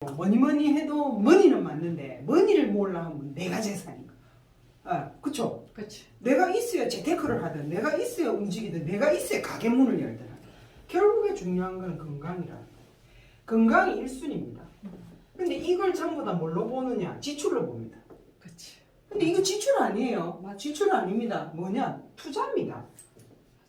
뭐니 뭐니 해도 머니는 맞는데 머니를 모으려 하면 내가 재산인가? 그쵸? 그렇지. 내가 있어야 재테크를 하든 내가 있어야 움직이든 내가 있어야 가게 문을 열든 결국에 중요한 건 건강이라는 거예요. 건강이 1순위입니다. 근데 이걸 전부 다 뭘로 보느냐? 지출로 봅니다. 그렇지. 근데 이거 지출 아니에요. 지출 아닙니다. 뭐냐? 투자입니다.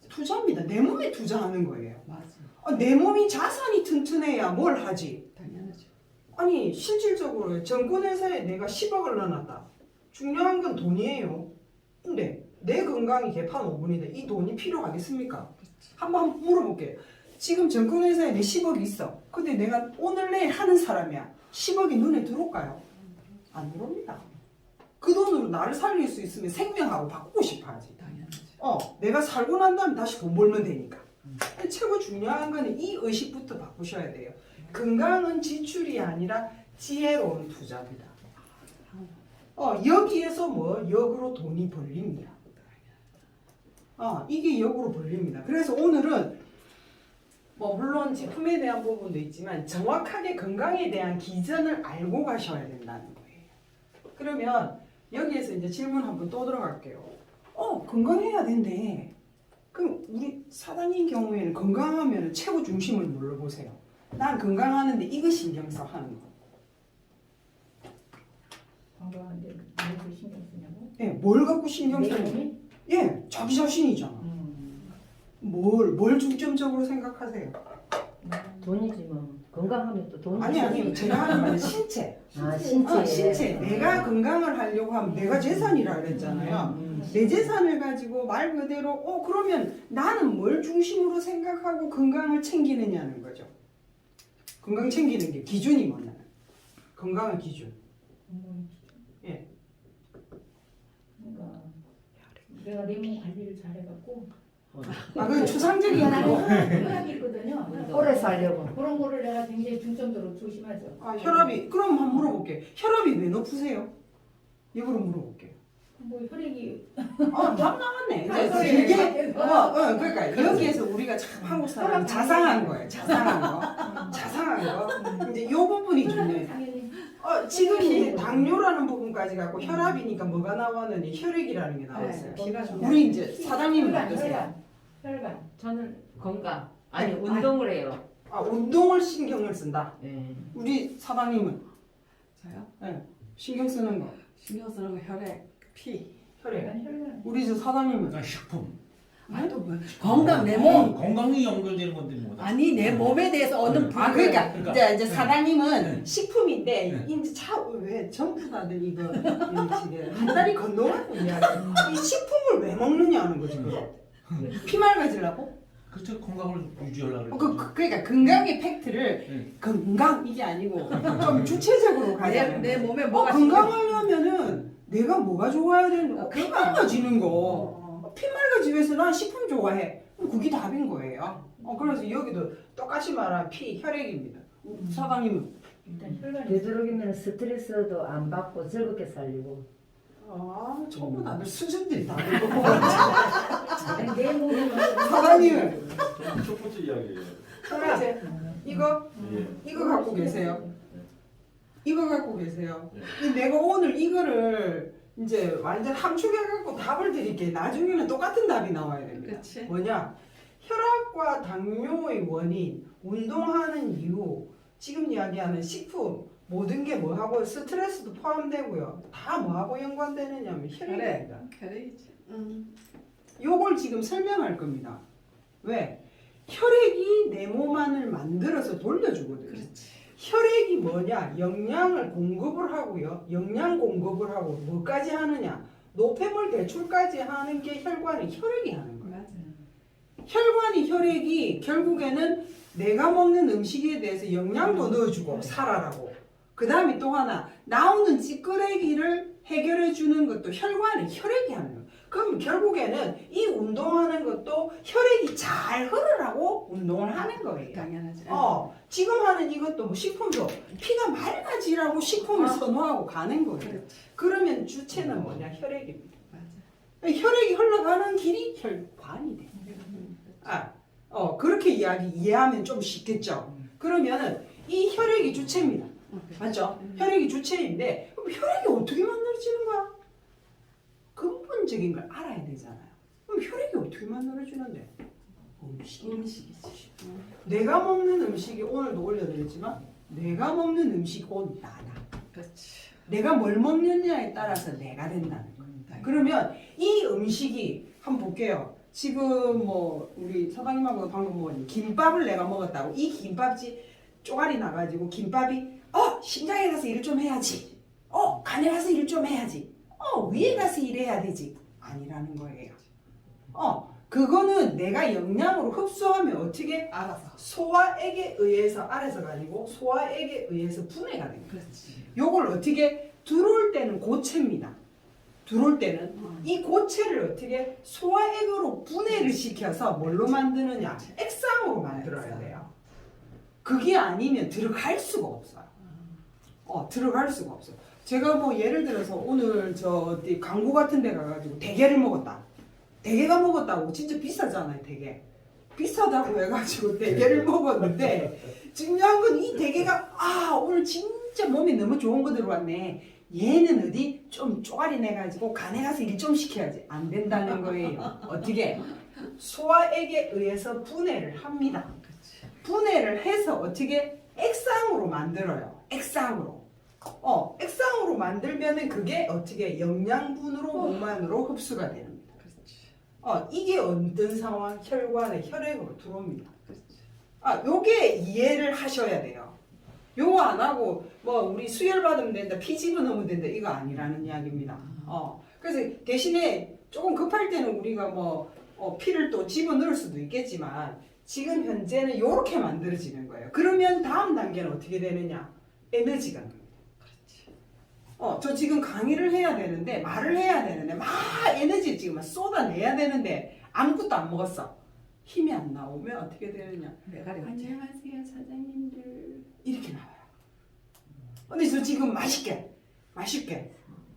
투자입니다. 내 몸에 투자하는 거예요. 맞아. 내 몸이 자산이 튼튼해야 뭘 하지? 당연하죠. 아니 실질적으로 정권회사에 내가 10억을 넣어놨다. 중요한 건 돈이에요. 근데 내 건강이 개판 5분인데 이 돈이 필요하겠습니까? 한번 물어볼게요. 지금 정권회사에 내 10억이 있어. 근데 내가 오늘 내일 하는 사람이야. 10억이 눈에 들어올까요? 안 들어옵니다. 그 돈으로 나를 살릴 수 있으면 생명하고 바꾸고 싶어야지. 당연하죠. 내가 살고 난 다음에 다시 돈 벌면 되니까. 최고 중요한 거는 이 의식부터 바꾸셔야 돼요. 건강은 지출이 아니라 지혜로운 투자입니다. 여기에서 뭐 역으로 돈이 벌립니다. 이게 역으로 벌립니다. 그래서 오늘은 뭐 물론 제품에 대한 부분도 있지만 정확하게 건강에 대한 기전을 알고 가셔야 된다는 거예요. 그러면 여기에서 이제 질문 한번 또 들어갈게요. 건강해야 된대. 그럼 우리 사장님 경우에는 건강하면 최고 중심을 뭘로 보세요? 난 건강하는데 이거 신경 써 하는 거. 건강한데 뭘 신경 쓰냐고? 예, 뭘 갖고 신경 내 써요? 몸이? 예, 자기 자신이잖아. 뭘 중점적으로 생각하세요? 돈이지 뭐. 건강하면 또 돈이. 아니 제가 하는 말은 신체. 신체. 신체. 내가 건강을 하려고 하면 내가 재산이라 그랬잖아요. 내 재산을 가지고 말 그대로 그러면 나는 뭘 중심으로 생각하고 건강을 챙기느냐는 거죠. 건강 챙기는 게 기준이 뭐냐? 건강의 기준. 예. 그러니까 내가 내 몸 관리를 잘해갖고. 그건 추상적인 거. 혈압이 있거든요. 오래 살려고. 그런 거를 내가 굉장히 중점적으로 조심하죠. 혈압이 그럼 한번 물어볼게. 혈압이 왜 높으세요? 이거로 물어볼게요. 뭐 혈액이 답 나왔네. 이게 그러니까 여기에서 우리가 참 한국 사람 자상한 거예요. 자상한 거. 자상한 거. 이제 이 부분이 좋네. 당연히 지금 이제 당뇨라는 부분까지 갖고 혈압이니까 뭐가 나왔느니 혈액이라는 게 나왔어요. 우리 이제 사장님은 어떠세요? 혈관. 저는 건강. 아니 네. 운동을 해요. 운동을 신경을 쓴다. 네. 우리 사장님은 저요? 신경 쓰는 거. 신경 쓰는 거 혈액, 피. 혈액. 혈관. 우리 저 사장님은 식품. 또 뭐? 건강 내 몸. 건강이 연결되는 건데 뭐. 아니 내 몸에 대해서 얻은 그러니까 이제 사장님은 네. 식품인데 네. 이제 왜 전부 다들 이거 지금 한 다리 건너가고 이야기. 이 식품을 왜 먹느냐는 거지. 피 맑아지려고? 그렇죠. 건강을 유지하려고. 그러니까 건강의 팩트를 네. 건강 이게 아니고 좀 주체적으로 가자. 내 몸에 뭐가 건강하려면은 내가 뭐가 좋아야 되는 피 맑아지는 거. 피 맑아지기 위해서 난 식품 좋아해. 그럼 그게 답인 거예요. 그래서 여기도 똑같이 말한 피, 혈액입니다. 사장님은? 일단 혈관이. 되도록이면 스트레스도 안 받고 즐겁게 살리고. 전부 다들 수준들이 다르고. 내 몸이 사장님은? 저는 첫 번째 이야기예요. 이거 갖고 계세요. 이거 갖고 계세요. 예. 내가 오늘 이거를 이제 완전 함축해갖고 답을 드릴게요. 나중에는 똑같은 답이 나와야 됩니다. 그치. 뭐냐? 혈압과 당뇨의 원인, 운동하는 이유, 지금 이야기하는 식품, 모든 게 뭐하고 스트레스도 포함되고요. 다 뭐하고 연관되느냐면 혈액입니다. 혈액이지. 요걸 지금 설명할 겁니다. 왜? 혈액이 내 몸 안을 만들어서 돌려주거든요. 그렇지. 혈액이 뭐냐? 영양을 공급을 하고요. 영양 공급을 하고 뭐까지 하느냐? 노폐물 배출까지 하는 게 혈관이 혈액이 하는 거예요. 맞아. 혈관이 혈액이 결국에는 내가 먹는 음식에 대해서 영양도 넣어주고 살아라고. 그 다음에 또 하나 나오는 찌끄레기를 해결해 주는 것도 혈관이 혈액이 하는 거예요. 그럼 결국에는 이 운동하는 것도 혈액이 잘 흐르라고 운동을 하는 거예요. 당연하지. 지금 하는 이것도 뭐 식품도 피가 맑아지라고 식품을 선호하고 가는 거예요. 그렇지. 그러면 주체는 뭐냐? 혈액입니다. 맞아. 혈액이 흘러가는 길이 혈관이 돼. 그렇게 이해하면 좀 쉽겠죠. 그러면은 이 혈액이 주체입니다. 맞죠? 혈액이 주체인데 그럼 혈액이 어떻게 만들어지는 거야? 근본적인 걸 알아야 되잖아요. 그럼 혈액이 어떻게 만들어지는데? 음식이지. 내가 먹는 음식이 오늘도 올려드렸지만 내가 먹는 음식이 곧 나다. 그렇지. 내가 뭘 먹느냐에 따라서 내가 된다는 거예요. 그러면 이 음식이 한번 볼게요. 지금 뭐 우리 사장님하고 방금 먹은 김밥을 내가 먹었다고 이 김밥이 쪼가리 나가지고 김밥이 심장에 가서 일을 좀 해야지. 간에 가서 일을 좀 해야지. 위에 가서 일해야 되지. 아니라는 거예요. 그거는 내가 영양으로 흡수하면 어떻게 알아서. 소화액에 의해서 알아서가 아니고 소화액에 의해서 분해가 됩니다. 그렇지. 요걸 어떻게 들어올 때는 고체입니다. 들어올 때는 이 고체를 어떻게 소화액으로 분해를 시켜서 뭘로 만드느냐? 액상으로 만들어야 돼요. 그게 아니면 들어갈 수가 없어요. 들어갈 수가 없어요. 제가 뭐 예를 들어서 오늘 저 어디 광고 같은 데 가가지고 대게를 먹었다. 대게가 먹었다고 진짜 비싸잖아요, 대게. 비싸다고 해가지고 대게를 먹었는데 중요한 건 이 대게가 오늘 진짜 몸에 너무 좋은 거 들어왔네. 얘는 어디 좀 쪼가리 내가지고 간에 가서 일 좀 시켜야지. 안 된다는 거예요. 어떻게? 소화액에 의해서 분해를 합니다. 분해를 해서 어떻게 액상으로 만들어요. 액상으로. 액상으로 만들면은 그게 어떻게 영양분으로 몸 안으로 흡수가 되는 겁니다. 이게 어떤 상황? 혈관에 혈액으로 들어옵니다. 요게 이해를 하셔야 돼요. 요거 안 하고 뭐 우리 수혈 받으면 된다, 피 집어넣으면 된다 이거 아니라는 이야기입니다. 그래서 대신에 조금 급할 때는 우리가 뭐 피를 또 집어넣을 수도 있겠지만 지금 현재는 요렇게 만들어지는 거예요. 그러면 다음 단계는 어떻게 되느냐? 에너지가 납니다. 저 지금 강의를 해야 되는데 말을 해야 되는데 막 에너지 지금 막 쏟아내야 되는데 아무것도 안 먹었어. 힘이 안 나오면 어떻게 되느냐? 안녕하세요 사장님들 이렇게 나와요. 근데 저 지금 맛있게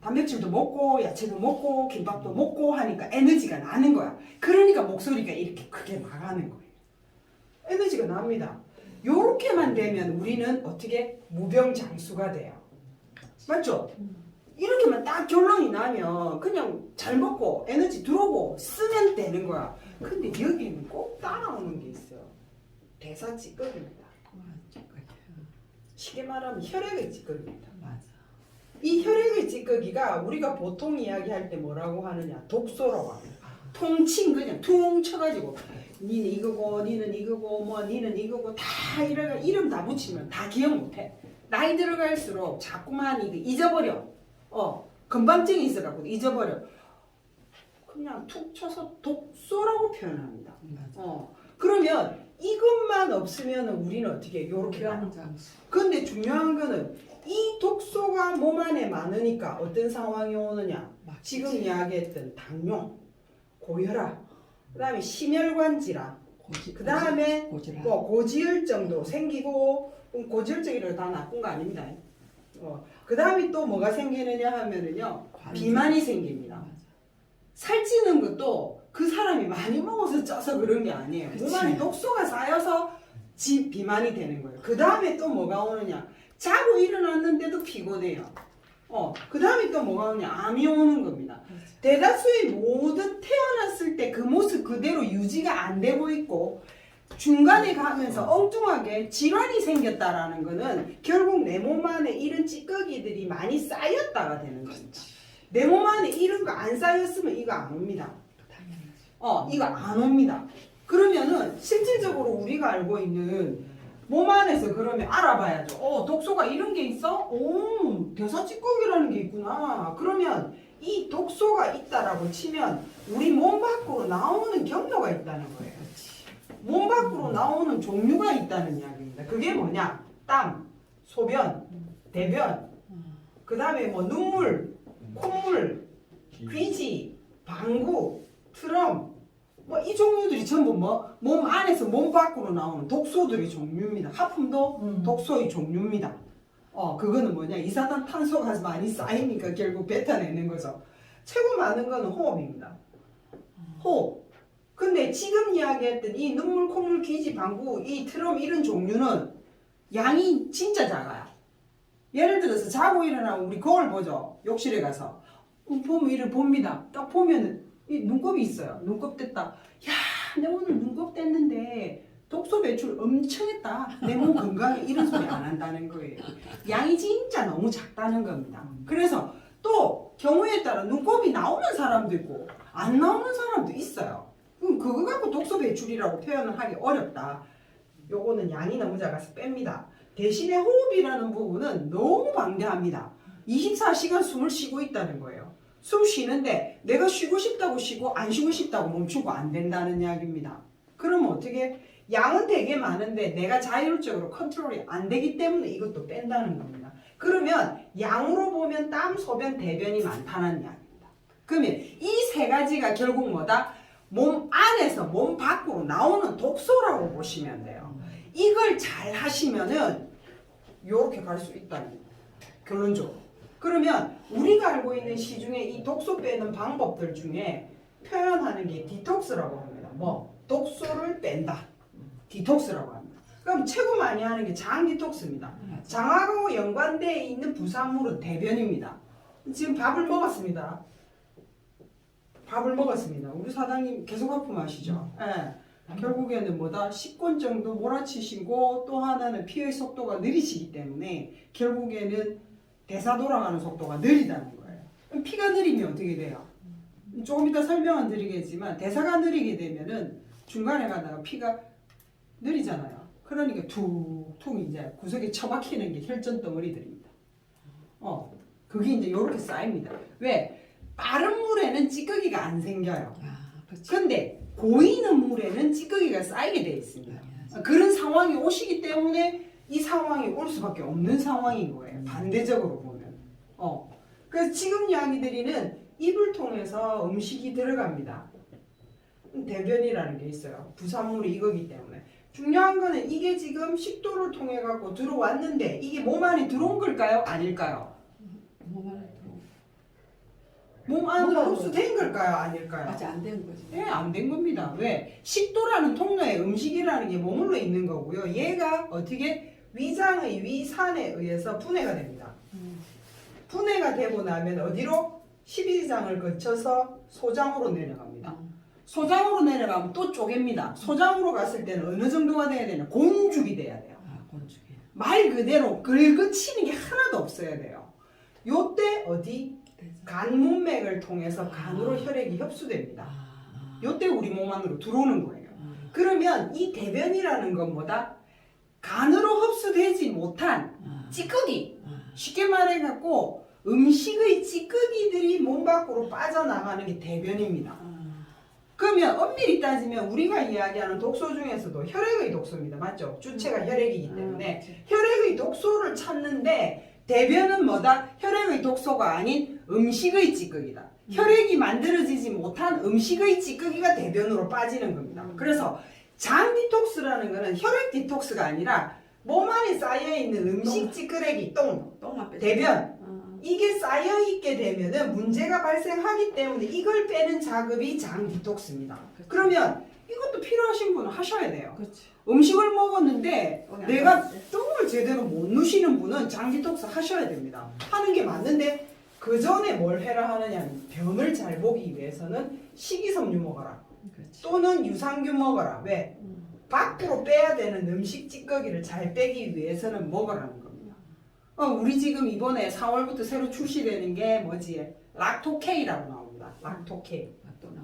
단백질도 먹고 야채도 먹고 김밥도 먹고 하니까 에너지가 나는 거야. 그러니까 목소리가 이렇게 크게 나가는 거예요. 에너지가 납니다. 요렇게만 되면 우리는 어떻게 무병장수가 돼요. 맞죠? 이렇게만 딱 결론이 나면 그냥 잘 먹고 에너지 들어오고 쓰면 되는 거야. 근데 여기는 꼭 따라오는 게 있어요. 대사 찌꺼기입니다. 쉽게 말하면 혈액의 찌꺼기입니다. 맞아. 이 혈액의 찌꺼기가 우리가 보통 이야기할 때 뭐라고 하느냐? 독소라고 합니다. 통칭 그냥 퉁 쳐가지고 니는 이거고 니는 이거고 뭐 니는 이거고 다 이래가 이름 다 붙이면 다 기억 못해. 나이 들어갈수록 자꾸만 이거 잊어버려. 건방증이 있어갖고 잊어버려. 그냥 툭 쳐서 독소라고 표현합니다. 그러면 이것만 없으면 우리는 어떻게 요렇게 가요. 근데 중요한 거는 이 독소가 몸 안에 많으니까 어떤 상황이 오느냐. 지금 이야기했던 당뇨, 고혈압, 그 다음에 심혈관 질환, 그 다음에 뭐 고지혈증도 생기고 고지혈증이라고 다 나쁜 거 아닙니다. 그 다음에 또 뭐가 생기느냐 하면은요 비만이 생깁니다. 살찌는 것도 그 사람이 많이 먹어서 쪄서 그런 게 아니에요. 몸 안에 독소가 쌓여서 비만이 되는 거예요. 그 다음에 또 뭐가 오느냐 자고 일어났는데도 피곤해요. 그 다음에 또 뭐가 오느냐 암이 오는 겁니다. 대다수의 모든 태어났을 때 그 모습 그대로 유지가 안 되고 있고 중간에 가면서 엉뚱하게 질환이 생겼다라는 거는 결국 내 몸 안에 이런 찌꺼기들이 많이 쌓였다가 되는 겁니다. 내 몸 안에 이런 거 안 쌓였으면 이거 안 옵니다. 이거 안 옵니다. 그러면은 실질적으로 우리가 알고 있는 몸 안에서 그러면 알아봐야죠. 독소가 이런 게 있어? 대사 찌꺼기라는 게 있구나. 그러면 이 독소가 있다라고 치면 우리 몸 밖으로 나오는 경로가 있다는 거예요. 몸 밖으로 나오는 종류가 있다는 이야기입니다. 그게 뭐냐? 땀, 소변, 대변, 그 다음에 뭐 눈물, 콧물, 귀지, 방구, 트럼, 뭐 이 종류들이 전부 뭐 몸 안에서 몸 밖으로 나오는 독소들의 종류입니다. 하품도 독소의 종류입니다. 그거는 뭐냐? 이산화탄소가 많이 쌓이니까 결국 뱉어내는 거죠. 최고 많은 거는 호흡입니다. 호흡. 근데 지금 이야기했던 이 눈물, 콧물, 귀지, 방구, 이 트럼 이런 종류는 양이 진짜 작아요. 예를 들어서 자고 일어나면 우리 거울 보죠. 욕실에 가서 보면 이를 봅니다. 딱 보면은 이 눈곱이 있어요. 눈곱 뗐다. 야, 내 오늘 눈곱 뗐는데 독소 배출 엄청 했다. 내 몸 건강에 이런 소리 안 한다는 거예요. 양이 진짜 너무 작다는 겁니다. 그래서 또 경우에 따라 눈곱이 나오는 사람도 있고 안 나오는 사람도 있어요. 그럼 그거 갖고 독소 배출이라고 표현을 하기 어렵다. 요거는 양이 너무 작아서 뺍니다. 대신에 호흡이라는 부분은 너무 방대합니다. 24시간 숨을 쉬고 있다는 거예요. 숨 쉬는데 내가 쉬고 싶다고 쉬고 안 쉬고 싶다고 멈추고 안 된다는 이야기입니다. 그러면 어떻게? 양은 되게 많은데 내가 자율적으로 컨트롤이 안 되기 때문에 이것도 뺀다는 겁니다. 그러면 양으로 보면 땀, 소변, 대변이 많다는 이야기입니다. 그러면 이 세 가지가 결국 뭐다? 몸 안에서 몸 밖으로 나오는 독소라고 보시면 돼요. 이걸 잘 하시면은 이렇게 갈 수 있다는 거예요. 결론적으로. 그러면 우리가 알고 있는 시 중에 이 독소 빼는 방법들 중에 표현하는 게 디톡스라고 합니다. 뭐? 독소를 뺀다. 디톡스라고 합니다. 그럼 최고 많이 하는 게 장 디톡스입니다. 장하고 연관되어 있는 부산물은 대변입니다. 지금 밥을 먹었습니다. 밥을 먹었습니다. 우리 사장님 계속 하품하시죠? 예. 결국에는 뭐다? 10권 정도 몰아치시고 또 하나는 피의 속도가 느리시기 때문에 결국에는 대사 돌아가는 속도가 느리다는 거예요. 그럼 피가 느리면 어떻게 돼요? 조금 이따 설명은 드리겠지만 대사가 느리게 되면은 중간에 가다가 피가 느리잖아요. 그러니까 툭툭 이제 구석에 처박히는 게 혈전 덩어리들입니다. 그게 이제 이렇게 쌓입니다. 왜? 빠른 물에는 찌꺼기가 안 생겨요. 근데 고이는 물에는 찌꺼기가 쌓이게 돼 있습니다. 그런 상황이 오시기 때문에 이 상황이 올 수밖에 없는 상황인 거예요. 반대적으로 보면. 그래서 지금 이야기 드리는 입을 통해서 음식이 들어갑니다. 대변이라는 게 있어요. 부산물이 이거기 때문에. 중요한 거는 이게 지금 식도를 통해 갖고 들어왔는데 이게 몸 안에 들어온 걸까요? 아닐까요? 몸 안으로 흡수된 걸까요? 아닐까요? 아직 안 된 거지. 네, 안 된 겁니다. 왜? 식도라는 통로에 음식이라는 게 머물러 있는 거고요. 얘가 어떻게 위장의 위산에 의해서 분해가 됩니다. 분해가 되고 나면 어디로? 십이지장을 거쳐서 소장으로 내려갑니다. 소장으로 내려가면 또 쪼갭니다. 소장으로 갔을 때는 어느 정도가 돼야 되냐? 곤죽이 돼야 돼요. 곤죽이. 말 그대로 긁어치는 게 하나도 없어야 돼요. 요때 어디? 간 문맥을 통해서 간으로 혈액이 흡수됩니다. 요때 우리 몸 안으로 들어오는 거예요. 그러면 이 대변이라는 건 뭐다? 간으로 흡수되지 못한 찌꺼기. 쉽게 말해갖고 음식의 찌꺼기들이 몸 밖으로 빠져나가는 게 대변입니다. 그러면 엄밀히 따지면 우리가 이야기하는 독소 중에서도 혈액의 독소입니다. 맞죠? 주체가 혈액이기 때문에 혈액의 독소를 찾는데 대변은 뭐다? 혈액의 독소가 아닌 음식의 찌꺼기다. 혈액이 만들어지지 못한 음식의 찌꺼기가 대변으로 빠지는 겁니다. 그래서 장 디톡스라는 거는 혈액 디톡스가 아니라 몸 안에 쌓여있는 음식 찌꺼기, 똥만 빼. 대변 이게 쌓여있게 되면은 문제가 발생하기 때문에 이걸 빼는 작업이 장 디톡스입니다. 그러면 이것도 필요하신 분은 하셔야 돼요. 그렇지. 음식을 먹었는데 똥이 안 내가 나왔지. 똥을 제대로 못 누시는 분은 장 디톡스 하셔야 됩니다. 하는 게 맞는데 그 전에 뭘 해라 하느냐면 병을 잘 보기 위해서는 식이섬유 먹어라. 그렇지. 또는 유산균 먹어라. 왜? 밖으로 빼야 되는 음식 찌꺼기를 잘 빼기 위해서는 먹으라는 겁니다. 우리 지금 이번에 4월부터 새로 출시되는 게 뭐지? 락토케이라고 나옵니다. 락토케이.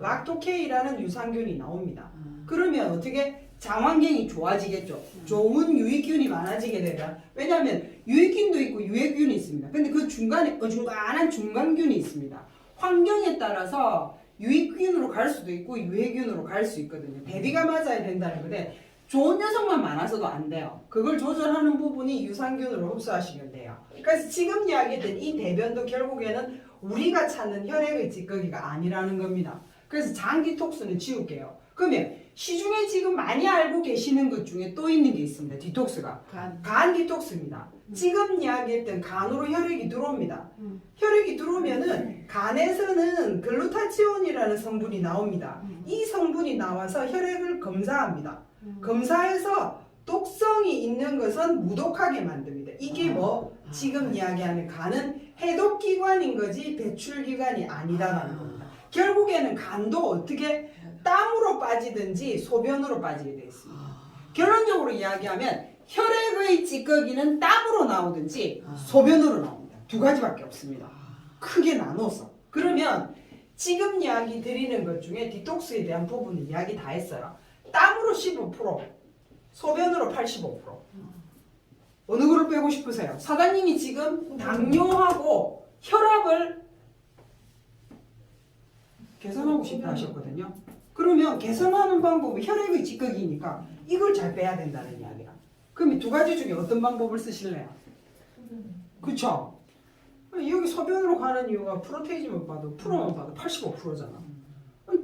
락토케이라는 유산균이 나옵니다. 그러면 어떻게? 장환경이 좋아지겠죠. 좋은 유익균이 많아지게 되면 왜냐하면 유익균도 있고 유해균이 있습니다. 근데 그 중간에 어중간한 중간균이 있습니다. 환경에 따라서 유익균으로 갈 수도 있고 유해균으로 갈 수 있거든요. 대비가 맞아야 된다는 건데 좋은 녀석만 많아서도 안 돼요. 그걸 조절하는 부분이 유산균으로 흡수하시면 돼요. 그래서 지금 이야기했던 이 대변도 결국에는 우리가 찾는 혈액의 찌꺼기가 아니라는 겁니다. 그래서 장 디톡스는 지울게요. 그러면 시중에 지금 많이 알고 계시는 것 중에 또 있는 게 있습니다. 디톡스가. 간 디톡스입니다. 지금 이야기했던 간으로 혈액이 들어옵니다. 혈액이 들어오면은 간에서는 글루타치온이라는 성분이 나옵니다. 이 성분이 나와서 혈액을 검사합니다. 검사해서 독성이 있는 것은 무독하게 만듭니다. 이게 뭐 지금 이야기하는 간은 해독기관인 거지 배출기관이 아니다라는 겁니다. 결국에는 간도 어떻게 땀으로 빠지든지 소변으로 빠지게 되어 있습니다. 결론적으로 이야기하면 혈액의 찌꺼기는 땀으로 나오든지 소변으로 나옵니다. 두 가지밖에 없습니다. 크게 나눠서. 그러면 지금 이야기 드리는 것 중에 디톡스에 대한 부분은 이야기 다 했어요. 땀으로 15%, 소변으로 85%. 어느 거를 빼고 싶으세요? 사장님이 지금 당뇨하고 혈압을 개선하고 싶다 하셨거든요. 그러면 개선하는 방법은 혈액의 찌꺼기니까 이걸 잘 빼야 된다는 이야기야. 그럼 이 두 가지 중에 어떤 방법을 쓰실래요? 그쵸? 여기 소변으로 가는 이유가 프로테이지만 봐도 프로만 봐도 85%잖아.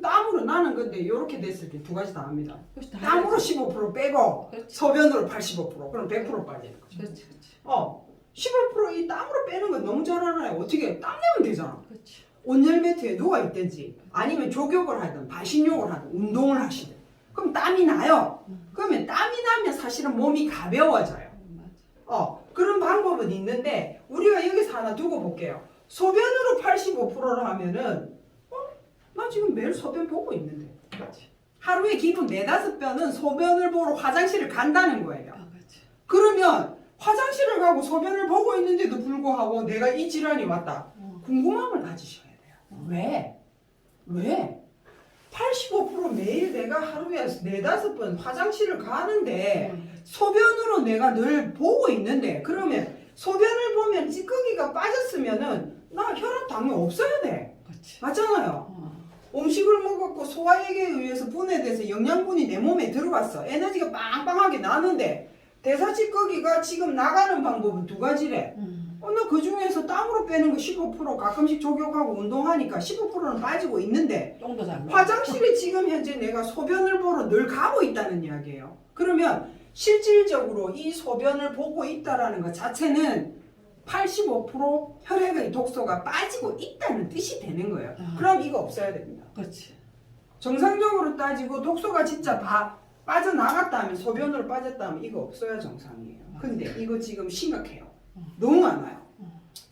땀으로 나는 근데 이렇게 됐을 때 두 가지 다 합니다. 땀으로 15% 빼고 소변으로 85% 그럼 100% 빠지는 거죠. 그렇지. 15%이 땀으로 빼는 건 너무 잘 알아요. 어떻게 땀 내면 되잖아. 그렇지. 온열매트에 누워 있든지 아니면 족욕을 하든 반신욕을 하든 운동을 하시든 그럼 땀이 나요. 그러면 땀이 나면 사실은 몸이 가벼워져요. 그런 방법은 있는데 우리가 여기서 하나 두고 볼게요. 소변으로 85%를 하면은 나 지금 매일 소변 보고 있는데 하루에 기본 4-5번은 소변을 보러 화장실을 간다는 거예요. 그러면 화장실을 가고 소변을 보고 있는데도 불구하고 내가 이 질환이 왔다. 궁금함을 가지셔야 돼요. 왜? 85% 매일 내가 하루에 4-5번 화장실을 가는데 소변으로 내가 늘 보고 있는데 그러면 소변을 보면 찌꺼기가 빠졌으면은 나 혈압 당뇨 없어야 돼. 맞잖아요. 음식을 먹었고 소화액에 의해서 분해돼서 영양분이 내 몸에 들어왔어. 에너지가 빵빵하게 나는데 대사 찌꺼기가 지금 나가는 방법은 두 가지래. 나 그 중에서 땀으로 빼는 거 15% 가끔씩 족욕하고 운동하니까 15%는 빠지고 있는데 화장실에 지금 현재 내가 소변을 보러 늘 가고 있다는 이야기예요. 그러면 실질적으로 이 소변을 보고 있다라는 것 자체는 85% 혈액의 독소가 빠지고 있다는 뜻이 되는 거예요. 그럼 이거 없어야 됩니다. 그렇지. 정상적으로 따지고 독소가 진짜 다 빠져나갔다면 소변으로 빠졌다면 이거 없어야 정상이에요. 근데 이거 지금 심각해요. 너무 많아요.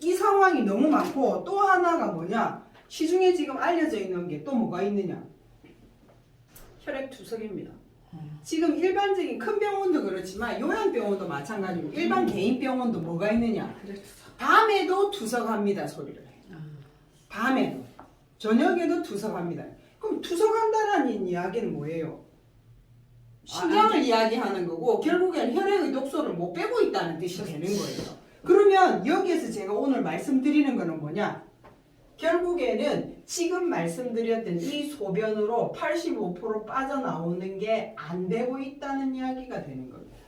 이 상황이 너무 많고 또 하나가 뭐냐? 시중에 지금 알려져 있는 게 또 뭐가 있느냐? 혈액 투석입니다. 지금 일반적인 큰 병원도 그렇지만 요양병원도 마찬가지고 일반 개인 병원도 뭐가 있느냐? 밤에도 투석합니다 소리를 해요. 밤에도 저녁에도 투석합니다. 그럼 투석한다는 이야기는 뭐예요? 신경을 이야기하는 거고 결국엔 혈액의 독소를 못 빼고 있다는 뜻이 되는 거예요. 그러면 여기에서 제가 오늘 말씀드리는 거는 뭐냐? 결국에는 지금 말씀드렸던 이 소변으로 85% 빠져나오는 게 안 되고 있다는 이야기가 되는 겁니다.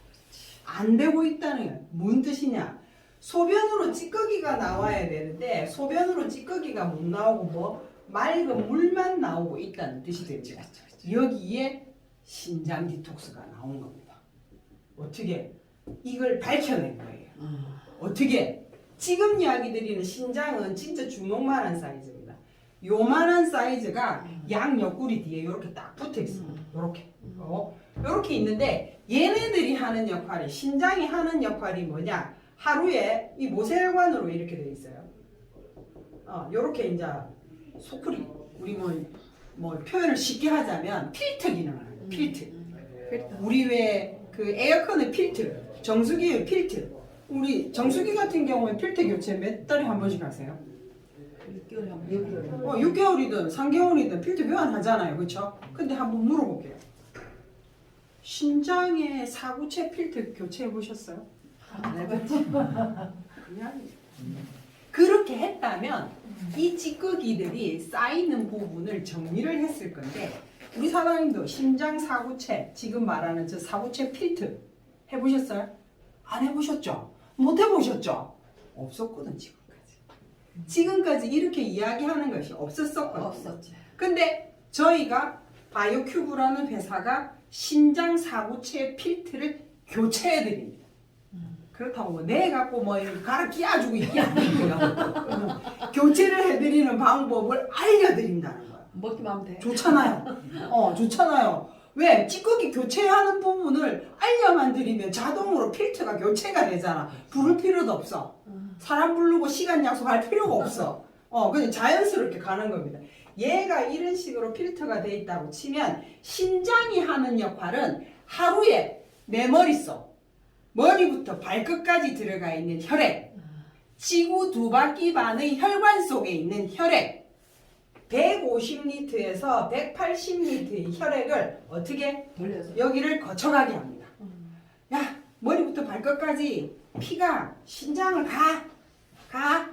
안 되고 있다는 게 뭔 뜻이냐? 소변으로 찌꺼기가 나와야 되는데 소변으로 찌꺼기가 못 나오고 뭐 맑은 물만 나오고 있다는 뜻이 되죠. 여기에 신장 디톡스가 나온 겁니다. 어떻게? 이걸 밝혀낸 거예요. 어떻게? 지금 이야기 드리는 신장은 진짜 주먹만한 사이즈입니다. 요만한 사이즈가 양 옆구리 뒤에 이렇게 딱 붙어 있습니다. 이렇게. 이렇게 있는데 얘네들이 하는 역할이 신장이 하는 역할이 뭐냐? 하루에 이 모세혈관으로 이렇게 돼 있어요. 이렇게 이제 소쿠리 우리 뭐 표현을 쉽게 하자면 필터 기능을 하는 거예요. 필터. 우리 왜 그 에어컨의 필터, 정수기의 필터. 우리 정수기 같은 경우에 필터 교체 몇 달에 한 번씩 하세요? 6개월에 한 번. 6개월이든 3개월이든 필터 교환하잖아요. 그렇죠? 근데 한번 물어볼게요. 신장의 사구체 필터 교체해 보셨어요? 그렇게 했다면 이 찌꺼기들이 쌓이는 부분을 정리를 했을 건데 우리 사장님도 심장 사구체 지금 말하는 저 사구체 필터 해보셨어요? 안 해보셨죠? 못 해보셨죠? 없었거든 지금까지 이렇게 이야기하는 것이 없었거든요. 없었지. 근데 저희가 바이오큐브라는 회사가 신장 사구체 필터를 교체해 드립니다. 그렇다고 뭐 내 갖고 뭐 갈아 끼워주고 이게 아니고요. 교체를 해드리는 방법을 알려드린다는 거예요. 먹기만 하면 돼. 좋잖아요. 좋잖아요. 왜? 찌꺼기 교체하는 부분을 알려 필터만 들이면 자동으로 필터가 교체가 되잖아. 부를 필요도 없어. 사람 부르고 시간 약속할 필요가 없어. 그냥 자연스럽게 가는 겁니다. 얘가 이런 식으로 필터가 돼 있다고 치면 심장이 하는 역할은 하루에 내 머릿속, 머리부터 발끝까지 들어가 있는 혈액, 지구 2바퀴 반의 혈관 속에 있는 혈액, 150리터에서 180리터의 혈액을 어떻게 돌려서. 여기를 거쳐가게 합니다. 야, 머리부터 발끝까지 피가 심장을 가.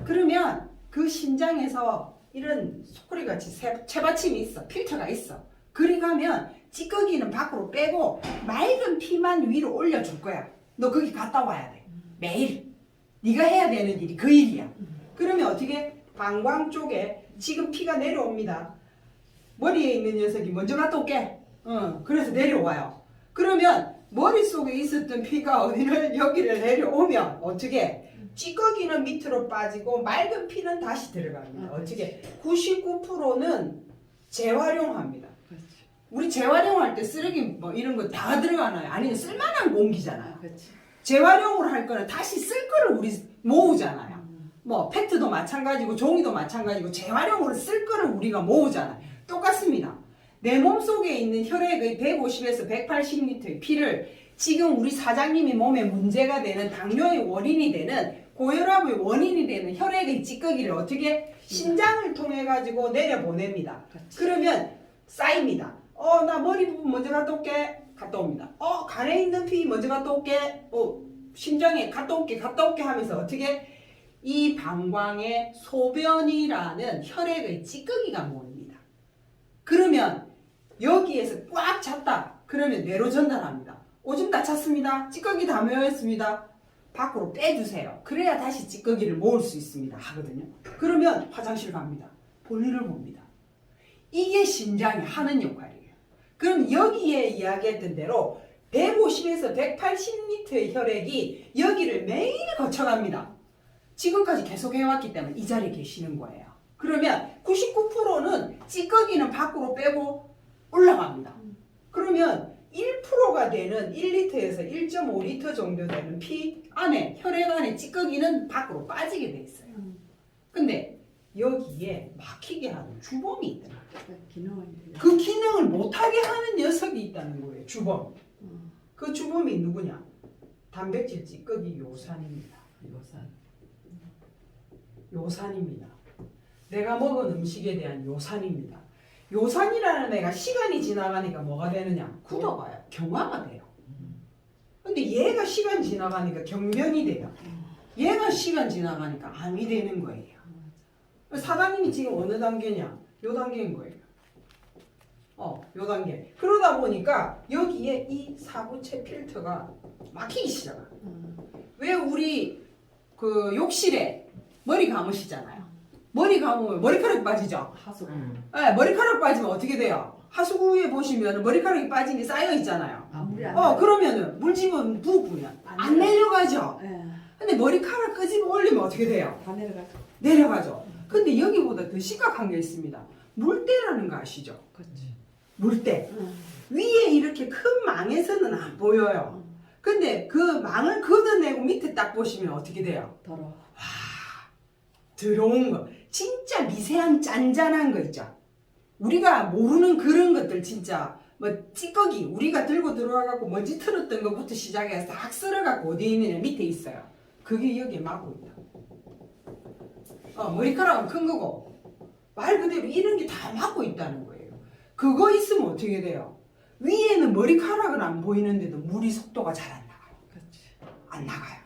그러면 그 심장에서 이런 소쿠리같이 채받침이 있어. 필터가 있어. 그리 가면 찌꺼기는 밖으로 빼고 맑은 피만 위로 올려줄 거야. 너 거기 갔다 와야 돼. 매일. 네가 해야 되는 일이 그 일이야. 그러면 어떻게? 방광 쪽에 지금 피가 내려옵니다. 머리에 있는 녀석이 먼저 갔다 올게. 그래서 내려와요. 그러면 머릿속에 있었던 피가 어디를 여기를 내려오면 어떻게? 찌꺼기는 밑으로 빠지고 맑은 피는 다시 들어갑니다. 어떻게? 99%는 재활용합니다. 그렇지. 우리 재활용할 때 쓰레기 뭐 이런 거 다 들어가나요? 아니면 쓸만한 공기잖아요. 그렇지. 재활용을 할 거는 다시 쓸 거를 우리 모으잖아요. 뭐 페트도 마찬가지고 종이도 마찬가지고 재활용으로 쓸 거를 우리가 모으잖아요. 똑같습니다. 내 몸속에 있는 혈액의 150에서 180리터의 피를 지금 우리 사장님이 몸에 문제가 되는 당뇨의 원인이 되는 고혈압의 원인이 되는 혈액의 찌꺼기를 어떻게 심장을 통해 가지고 내려보냅니다. 그렇지. 그러면 쌓입니다. 나 머리 부분 먼저 갔다 올게. 갔다 옵니다. 간에 있는 피 먼저 갔다 올게. 심장에 갔다 올게 하면서 어떻게 이 방광에 소변이라는 혈액의 찌꺼기가 모입니다. 그러면 여기에서 꽉 찼다. 그러면 뇌로 전달합니다. 오줌 다 찼습니다. 찌꺼기 다 모였습니다. 밖으로 빼주세요. 그래야 다시 찌꺼기를 모을 수 있습니다. 하거든요. 그러면 화장실 갑니다. 볼일을 봅니다. 이게 심장이 하는 역할이에요. 그럼 여기에 이야기했던 대로 150에서 180리터의 혈액이 여기를 매일 거쳐갑니다. 지금까지 계속 해왔기 때문에 이 자리에 계시는 거예요. 그러면 99%는 찌꺼기는 밖으로 빼고 올라갑니다. 그러면 1%가 되는 1리터에서 1.5리터 정도 되는 피 안에, 혈액 안에 찌꺼기는 밖으로 빠지게 돼 있어요. 근데 여기에 막히게 하는 주범이 있더라고요. 그 기능을 못하게 하는 녀석이 있다는 거예요. 주범. 그 주범이 누구냐? 단백질 찌꺼기 요산입니다. 요산입니다. 내가 먹은 음식에 대한 요산입니다. 요산이라는 애가 시간이 지나가니까 뭐가 되느냐? 굳어가요. 경화가 돼요. 근데 얘가 시간 지나가니까 경변이 돼요. 얘가 시간 지나가니까 암이 되는 거예요. 사장님이 지금 어느 단계냐? 요 단계인 거예요. 요 단계. 그러다 보니까 여기에 이 사구체 필터가 막히기 시작해요. 왜 우리 그 욕실에 머리 감으시잖아요. 머리 감으면 머리카락이 빠지죠? 하수. 네, 머리카락 빠지면 어떻게 돼요? 하수구에 보시면 머리카락이 빠진 게 쌓여 있잖아요. 아무리 안. 그러면 물집은 부으면 안 내려가죠? 예. 근데 머리카락 끄집어 올리면 어떻게 돼요? 다 내려가죠. 내려가죠. 근데 여기보다 더 심각한 게 있습니다. 물때라는 거 아시죠? 그렇지. 물때. 위에 이렇게 큰 망에서는 안 보여요. 근데 그 망을 걷어내고 밑에 딱 보시면 어떻게 돼요? 더러워. 들어온 거. 진짜 미세한 짠짠한 거 있죠. 우리가 모르는 그런 것들 진짜 뭐 찌꺼기 우리가 들고 들어와갖고 먼지 틀었던 것부터 시작해서 싹 쓸어갖고 어디에 있느냐 밑에 있어요. 그게 여기에 막고 있다. 머리카락은 큰 거고 말 그대로 이런 게 다 막고 있다는 거예요. 그거 있으면 어떻게 돼요? 위에는 머리카락은 안 보이는데도 물이 속도가 잘 안 나가요. 그렇지. 안 나가요.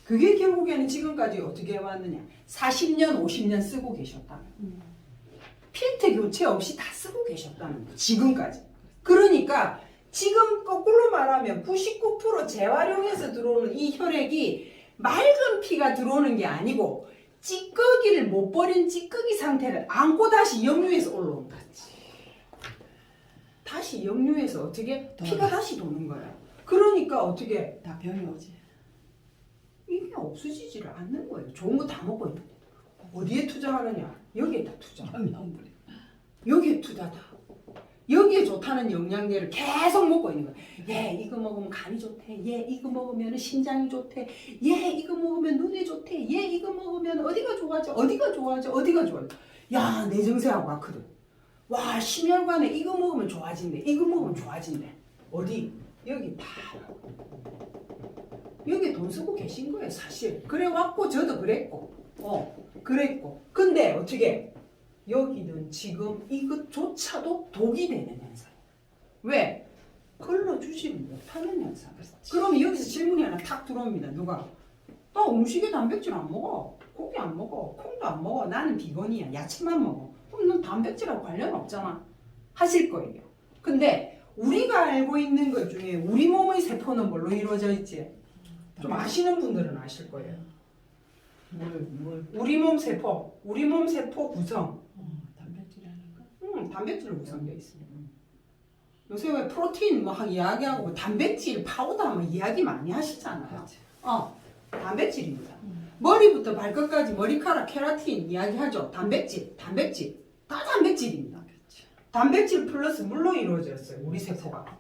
그게 결국에는 지금까지 어떻게 해왔느냐? 40년, 50년 쓰고 계셨다는 거예요. 필터 교체 없이 다 쓰고 계셨다는 거예요. 지금까지. 그러니까 지금 거꾸로 말하면 99% 재활용해서 들어오는 이 혈액이 맑은 피가 들어오는 게 아니고 찌꺼기를 못 버린 찌꺼기 상태를 안고 다시 역류해서 올라온 거지. 다시 역류해서 어떻게? 피가 다시 도는 거예요. 그러니까 어떻게? 다 병이 오지. 이게 없어지지를 않는 거예요. 좋은 거 다 먹고 있는데. 어디에 투자하느냐? 여기에다 투자. 병이 너무 부려. 여기에 투자다. 여기에 좋다는 영양제를 계속 먹고 있는 거야. 얘 이거 먹으면 간이 좋대. 얘 이거 먹으면 심장이 좋대. 얘 이거 먹으면 눈이 좋대. 얘 이거 먹으면 어디가 좋아져. 어디가 좋아져. 어디가 좋아져. 야, 내정세하고 같거든. 와, 심혈관에 이거 먹으면 좋아진대. 이거 먹으면 좋아진대. 어디? 여기 다. 여기 돈 쓰고 계신 거예요, 사실. 그래 왔고 저도 그랬고. 그랬고. 근데 어떻게? 여기는 지금 이것조차도 독이 되는 현상. 왜? 걸러주지 못하는 현상. 그러면 여기서 질문이 하나 탁 들어옵니다. 누가? 나 음식에 단백질 안 먹어. 고기 안 먹어. 콩도 안 먹어. 나는 비건이야. 야채만 먹어. 그럼 넌 단백질하고 관련 없잖아. 하실 거예요. 근데 우리가 알고 있는 것 중에 우리 몸의 세포는 뭘로 이루어져 있지? 좀 아시는 분들은 아실 거예요. 우리 몸 세포 구성. 단백질하는 거. 단백질로 구성되어 있습니다. 요새 왜 프로틴 뭐 이야기하고 단백질 파우더 뭐 이야기 많이 하시잖아요. 단백질입니다. 머리부터 발끝까지 머리카락, 케라틴 이야기하죠. 단백질 다 단백질입니다. 단백질 플러스 물로 이루어졌어요. 우리 세포가.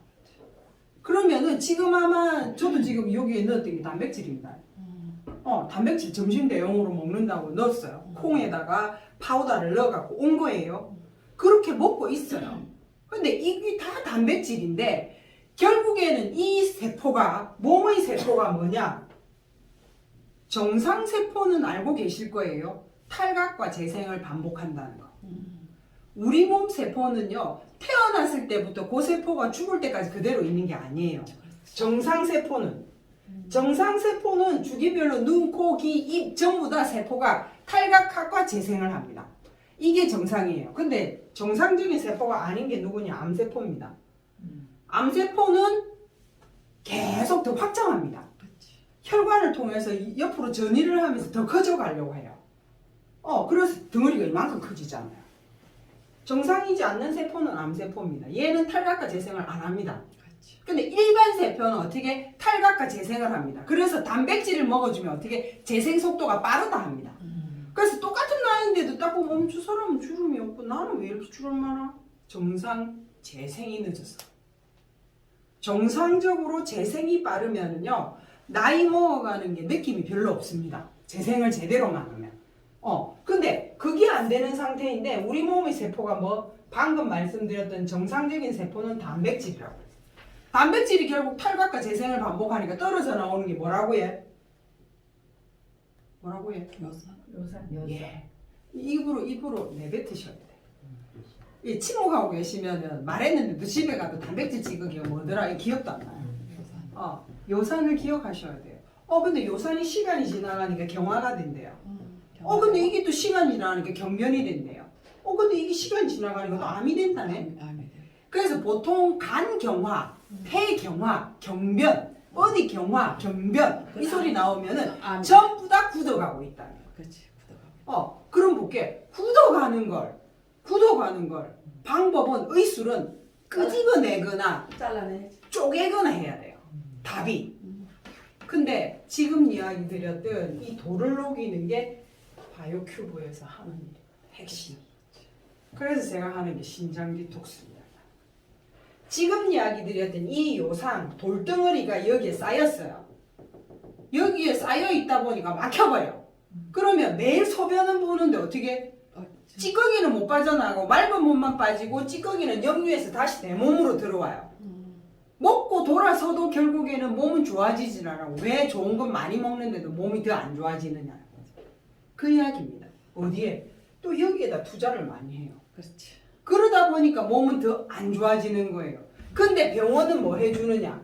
그러면은 지금 아마 저도 지금 여기에 넣었던 게 단백질입니다. 단백질 점심 대용으로 먹는다고 넣었어요. 콩에다가 파우더를 넣어갖고 온 거예요. 그렇게 먹고 있어요. 근데 이게 다 단백질인데 결국에는 이 세포가 몸의 세포가 뭐냐? 정상세포는 알고 계실 거예요. 탈각과 재생을 반복한다는 거. 우리 몸 세포는요. 태어났을 때부터 그 세포가 죽을 때까지 그대로 있는 게 아니에요. 정상세포는 주기별로 눈, 코, 귀, 입 전부 다 세포가 탈각과 재생을 합니다. 이게 정상이에요. 근데 정상적인 세포가 아닌 게 누구냐? 암세포입니다. 암세포는 계속 더 확장합니다. 혈관을 통해서 옆으로 전이를 하면서 더 커져가려고 해요. 그래서 덩어리가 이만큼 커지잖아요. 정상이지 않는 세포는 암세포입니다. 얘는 탈각과 재생을 안 합니다. 근데 일반 세포는 어떻게 탈각과 재생을 합니다. 그래서 단백질을 먹어주면 어떻게 재생 속도가 빠르다 합니다. 그래서 똑같은 나이인데도 딱 보면 저 사람은 주름이 없고 나는 왜 이렇게 주름 많아? 정상 재생이 늦어서. 정상적으로 재생이 빠르면은요 나이 먹어가는 게 느낌이 별로 없습니다. 재생을 제대로만 하면. 근데 그게 안 되는 상태인데 우리 몸의 세포가 뭐 방금 말씀드렸던 정상적인 세포는 단백질이라고 해요. 단백질이 결국 탈각과 재생을 반복하니까 떨어져 나오는 게 뭐라고 해? 뭐라고 해? 요산. 예. 입으로 내뱉으셔야 돼. 예, 침묵하고 계시면은 말했는데도 집에 가도 단백질 찌꺼기가 뭐더라? 기억도 안 나요. 요산을 기억하셔야 돼요. 근데 요산이 시간이 지나가니까 경화가 된대요. 근데 이게 또 시간이 지나가니까 경변이 된대요. 근데 이게 시간이 지나가니까 또 암이 된다네. 그래서 보통 간 경화, 폐 경화, 경변, 어디 경화, 경변 이 소리 나오면은 전부 다 굳어가고 있다는 거예요. 그렇지. 굳어가고. 그럼 볼게. 굳어가는 걸 방법은 의술은 끄집어내거나 잘라내. 쪼개거나 해야 돼요. 답이. 근데 지금 이야기 드렸던 이 돌을 녹이는 게 바이오큐브에서 하는 일, 핵심. 그래서 제가 하는 게 신장 디톡스입니다. 지금 이야기 드렸던 이 요상 돌덩어리가 여기에 쌓였어요. 여기에 쌓여 있다 보니까 막혀버려. 그러면 매일 소변은 보는데 어떻게? 찌꺼기는 못 빠져나가고 맑은 몸만 빠지고 찌꺼기는 역류해서 다시 내 몸으로 들어와요. 먹고 돌아서도 결국에는 몸은 좋아지질 않아. 왜 좋은 건 많이 먹는데도 몸이 더 안 좋아지느냐. 그 이야기입니다. 어디에? 또 여기에다 투자를 많이 해요. 그렇지. 그러다 보니까 몸은 더 안 좋아지는 거예요. 근데 병원은 뭐 해주느냐?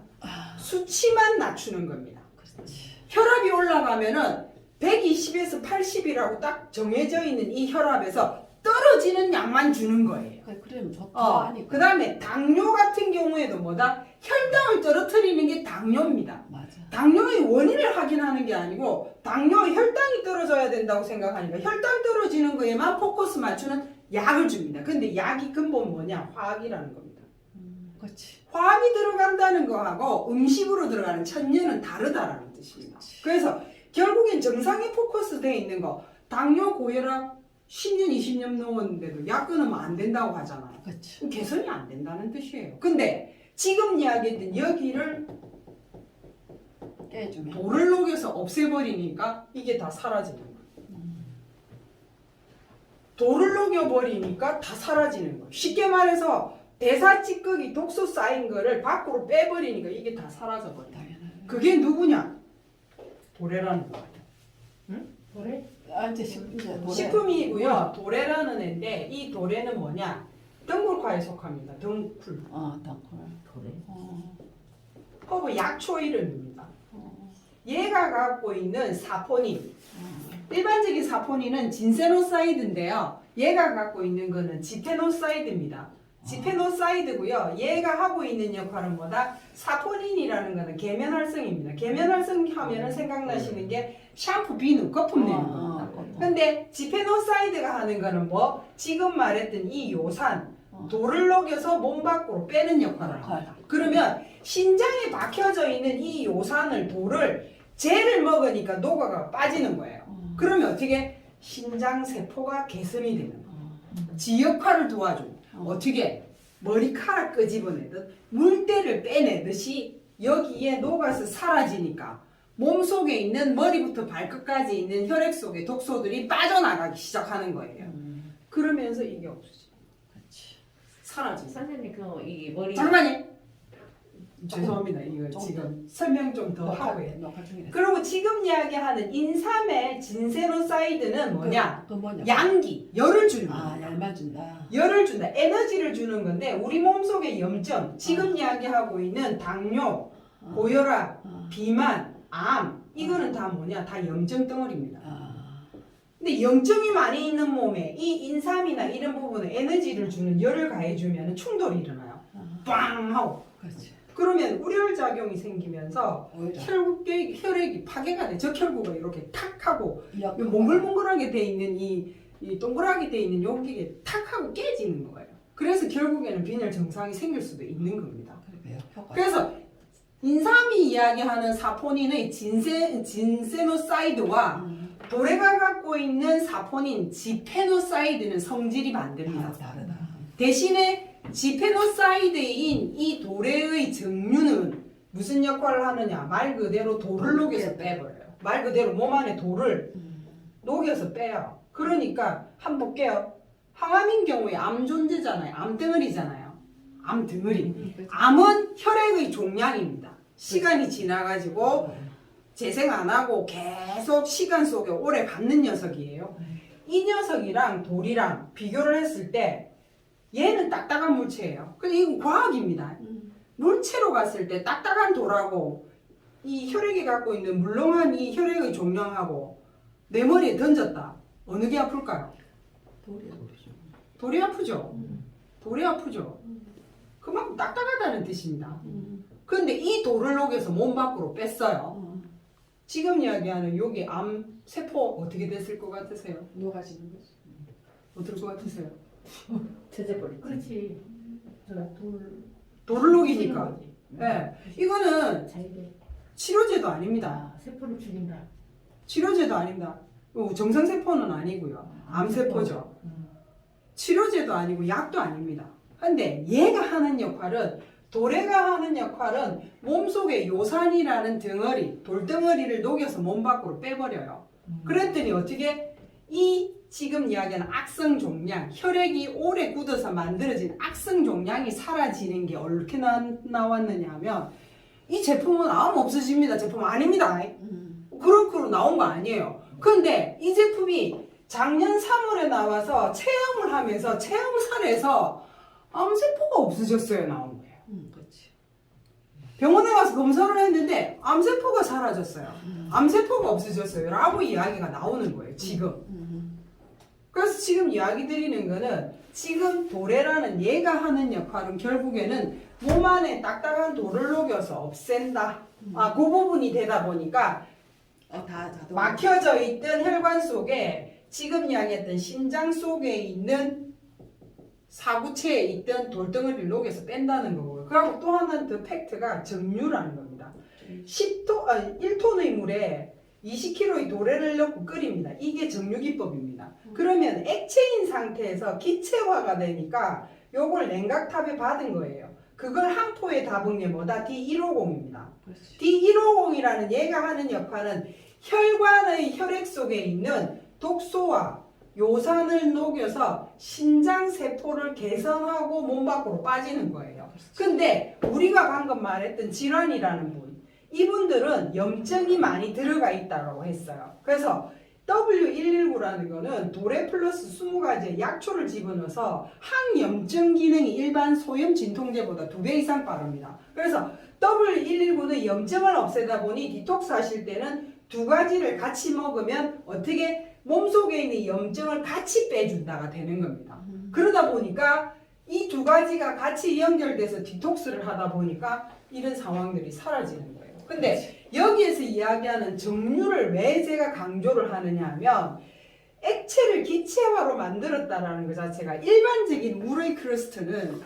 수치만 낮추는 겁니다. 그렇지. 혈압이 올라가면은 120에서 80이라고 딱 정해져 있는 이 혈압에서 떨어지는 약만 주는 거예요. 그러면 좋다 하니까. 그 다음에 당뇨 같은 경우에도 뭐다? 혈당을 떨어뜨리는 게 당뇨입니다. 맞아. 당뇨의 원인을 확인하는 게 아니고 혈당이 떨어져야 된다고 생각하니까 혈당 떨어지는 거에만 포커스 맞추는 약을 줍니다. 근데 약이 근본 뭐냐? 화학이라는 겁니다. 그렇지. 화학이 들어간다는 거하고 음식으로 들어가는 천연은 다르다라는 뜻입니다. 그래서 결국엔 정상에 포커스 되어 있는 거 당뇨, 고혈압, 10년, 20년 넘었는데도 약 끊으면 안 된다고 하잖아요. 그렇지. 그럼 개선이 안 된다는 뜻이에요. 근데 지금 이야기했던 여기를 깨주면. 돌을 녹여서 없애버리니까 이게 다 사라지는 거예요. 돌을 녹여버리니까 다 사라지는 거예요. 쉽게 말해서 대사 찌꺼기 독소 쌓인 거를 밖으로 빼버리니까 이게 다 사라져버려요. 당연하네. 그게 누구냐? 도래라는 거예요. 그래? 아 이제 이제 노래. 식품이고요. 도래라는 애인데 이 도래는 뭐냐? 덩굴과에 속합니다. 덩굴. 덩굴. 그래. 허브 약초 이름입니다. 어. 얘가 갖고 있는 사포닌. 일반적인 사포닌은 진세노사이드인데요. 얘가 갖고 있는 거는 지페노사이드입니다. 지페노사이드고요. 얘가 하고 있는 역할은 뭐다? 사포닌이라는 거는 계면활성입니다. 계면활성 하면은 생각나시는 게 샴푸, 비누, 거품 내는 겁니다. 근데 지페노사이드가 하는 거는 뭐? 지금 말했던 이 요산, 돌을 녹여서 몸 밖으로 빼는 역할을 합니다. 그러면 신장에 박혀져 있는 이 요산을, 돌을, 젤을 먹으니까 녹아가 빠지는 거예요. 그러면 어떻게? 신장세포가 개선이 되는 거예요. 지 역할을 도와줘. 어떻게? 머리카락 끄집어내듯 물때를 빼내듯이 여기에 녹아서 사라지니까 몸속에 있는 머리부터 발끝까지 있는 혈액 속에 독소들이 빠져나가기 시작하는 거예요. 그러면서 이게 없어져. 그렇지. 사라지죠. 선생님 이 머리 잠깐만요. 죄송합니다. 이거 지금 설명 좀 더 하고 해요. 녹화 중이래. 그리고 지금 이야기하는 인삼의 진세노사이드는 뭐냐? 그 뭐냐? 양기, 열을 주는 아 거예요. 열만 준다. 열을 준다. 에너지를 주는 건데 우리 몸속의 염증, 지금 이야기하고 있는 당뇨, 고혈압, 비만, 암 이거는 다 뭐냐? 다 염증 덩어리입니다. 근데 염증이 많이 있는 몸에 이 인삼이나 이런 부분에 에너지를 주는 열을 가해주면 충돌이 일어나요. 빵 하고. 그렇지. 그러면 우열작용이 생기면서 오히려. 혈액이 파괴가 돼. 적혈구가 이렇게 탁 하고 역- 이 몽글몽글하게 돼 있는 이 동그랗게 돼 있는 용기가 탁 하고 깨지는 거예요. 그래서 결국에는 빈혈 증상이 생길 수도 있는 겁니다. 그래요. 효과. 그래서 인삼이 이야기하는 사포닌의 진세노사이드와 도래가 갖고 있는 사포닌 지페노사이드는 성질이 반대입니다. 다르다. 대신에 지페노사이드인 이 도래의 정류는 무슨 역할을 하느냐? 말 그대로 돌을 녹여서 빼버려요. 말 그대로 몸 안에 돌을 녹여서 빼요. 그러니까 한번 볼게요. 항암인 경우에 암 존재잖아요. 암덩어리잖아요. 암덩어리. 암은 혈액의 종양입니다. 시간이 지나가지고 재생 안 하고 계속 시간 속에 오래 갖는 녀석이에요. 이 녀석이랑 돌이랑 비교를 했을 때 얘는 딱딱한 물체예요. 근데 이건 과학입니다. 물체로 갔을 때 딱딱한 돌하고 이 혈액이 갖고 있는 물렁한 이 혈액의 종양하고 내 머리에 던졌다. 어느 게 아플까요? 돌이. 돌이 아프죠? 돌이 아프죠? 그만큼 딱딱하다는 뜻입니다. 그런데 이 돌을 녹여서 몸 밖으로 뺐어요. 지금 이야기하는 여기 암 세포 어떻게 됐을 것 같으세요? 녹아지는 거지. 어떨 것 같으세요? 터져버리지. 그렇지. 돌을 녹이니까. 네. 이거는 자기들 치료제도 아닙니다. 세포를 죽인다. 치료제도 아닙니다. 정상세포는 아니고요. 암세포죠. 치료제도 아니고 약도 아닙니다. 근데 얘가 하는 역할은 도래가 하는 역할은 몸속에 요산이라는 덩어리, 돌덩어리를 녹여서 몸 밖으로 빼버려요. 그랬더니 어떻게 이 지금 이야기하는 악성 종양, 혈액이 오래 굳어서 만들어진 악성 종양이 사라지는 게 어떻게 나왔느냐 하면 이 제품은 암 없어집니다. 제품 아닙니다. 그렇게 나온 거 아니에요. 근데 이 제품이 작년 3월에 나와서 체험을 하면서 체험살에서 암세포가 없어졌어요. 나온 거예요. 그렇지. 병원에 가서 검사를 했는데 암세포가 사라졌어요. 암세포가 없어졌어요. 라고 이야기가 나오는 거예요. 지금. 그래서 지금 이야기 드리는 거는 지금 도래라는 얘가 하는 역할은 결국에는 몸 안에 딱딱한 돌을 녹여서 없앤다. 그 부분이 되다 보니까 다 막혀져 있던 혈관 속에 지금 이야기했던 심장 속에 있는 사구체에 있던 돌덩어리를 녹여서 뺀다는 거고요. 그리고 또 하나는 더 팩트가 정류라는 겁니다. 1톤의 물에 20kg의 도래를 넣고 끓입니다. 이게 정류기법입니다. 그러면 액체인 상태에서 기체화가 되니까 요걸 냉각탑에 받은 거예요. 그걸 한 포에 담은 게 뭐다? D150입니다. 그렇지. D150이라는 얘가 하는 역할은 혈관의 혈액 속에 있는 독소와 요산을 녹여서 신장 세포를 개선하고 몸 밖으로 빠지는 거예요. 근데 우리가 방금 말했던 질환이라는 분, 이분들은 염증이 많이 들어가 있다고 했어요. 그래서 W119라는 거는 도레 플러스 20가지의 약초를 집어넣어서 항염증 기능이 일반 소염 진통제보다 2배 이상 빠릅니다. 그래서 W119는 염증을 없애다 보니 디톡스 하실 때는 2가지를 같이 먹으면 어떻게 몸속에 있는 염증을 같이 빼준다가 되는 겁니다. 그러다 보니까 이 2가지가 같이 연결돼서 디톡스를 하다 보니까 이런 상황들이 사라지는 거예요. 근데 여기에서 이야기하는 정류를 왜 제가 강조를 하느냐 하면 액체를 기체화로 만들었다라는 것 자체가 일반적인 물의 크러스트는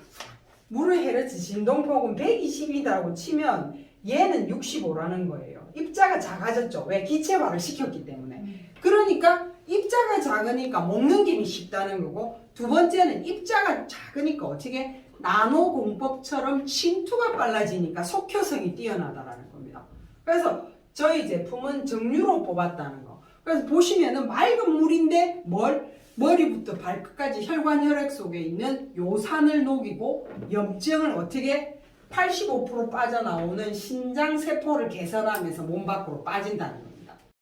물의 헤르츠 진동폭은 120이다라고 치면 얘는 65라는 거예요. 입자가 작아졌죠. 왜? 기체화를 시켰기 때문에. 그러니까 입자가 작으니까 먹는 김이 쉽다는 거고, 두 번째는 입자가 작으니까 어떻게 나노 공법처럼 침투가 빨라지니까 속효성이 뛰어나다라는 겁니다. 그래서 저희 제품은 정류로 뽑았다는 거. 그래서 보시면은 맑은 물인데 머리부터 발끝까지 혈관 혈액 속에 있는 요산을 녹이고 염증을 어떻게 85% 빠져나오는 신장 세포를 개선하면서 몸 밖으로 빠진다는 거예요.